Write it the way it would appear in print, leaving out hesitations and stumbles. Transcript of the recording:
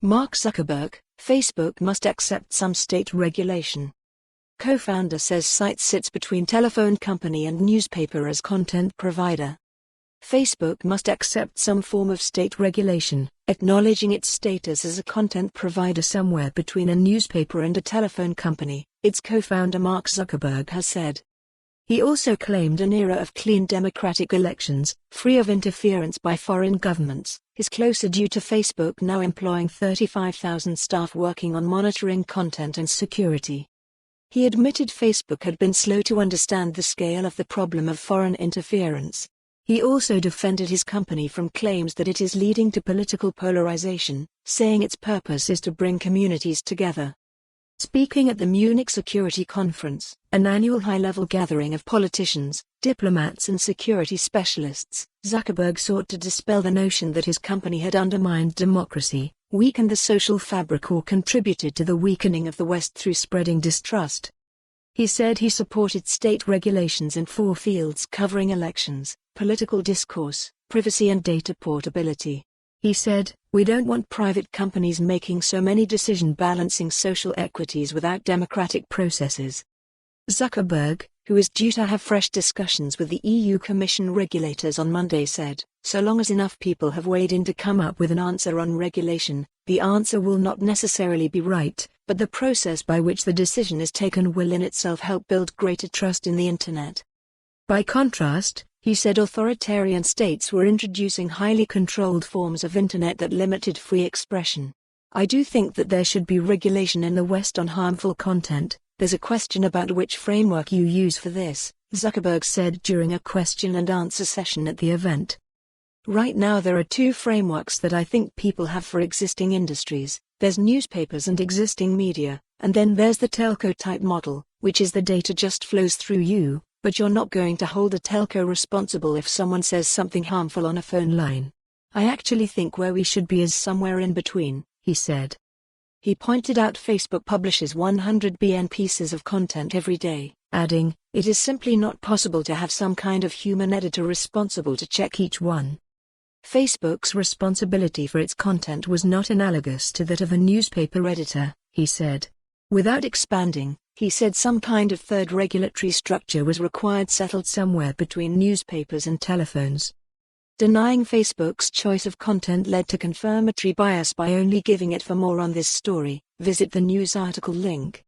Mark Zuckerberg, Facebook must accept some state regulation. Co-founder says site sits between telephone company and newspaper as content provider. Facebook must accept some form of state regulation, acknowledging its status as a content provider somewhere between a newspaper and a telephone company, its co-founder Mark Zuckerberg has said. He also claimed an era of clean democratic elections, free of interference by foreign governments, is closer due to Facebook now employing 35,000 staff working on monitoring content and security. He admitted Facebook had been slow to understand the scale of the problem of foreign interference. He also defended his company from claims that it is leading to political polarization, saying its purpose is to bring communities together. Speaking at the Munich Security Conference, an annual high-level gathering of politicians, diplomats and security specialists, Zuckerberg sought to dispel the notion that his company had undermined democracy, weakened the social fabric or contributed to the weakening of the West through spreading distrust. He said he supported state regulations in 4 fields covering elections, political discourse, privacy and data portability. He said, "We don't want private companies making so many decisions balancing social equities without democratic processes." Zuckerberg, who is due to have fresh discussions with the EU Commission regulators on Monday, said, "So long as enough people have weighed in to come up with an answer on regulation, the answer will not necessarily be right, but the process by which the decision is taken will in itself help build greater trust in the Internet." By contrast, he said authoritarian states were introducing highly controlled forms of Internet that limited free expression. "I do think that there should be regulation in the West on harmful content. There's a question about which framework you use for this," Zuckerberg said during a question and answer session at the event. "Right now there are 2 frameworks that I think people have for existing industries. There's newspapers and existing media, and then there's the telco-type model, which is the data just flows through you, but you're not going to hold a telco responsible if someone says something harmful on a phone line. I actually think where we should be is somewhere in between," he said. He pointed out Facebook publishes 100 billion pieces of content every day, adding, "It is simply not possible to have some kind of human editor responsible to check each one." Facebook's responsibility for its content was not analogous to that of a newspaper editor, he said. Without expanding, he said some kind of third regulatory structure was required settled somewhere between newspapers and telephones. Denying Facebook's choice of content led to confirmatory bias by only giving it. For more on this story, visit the news article link.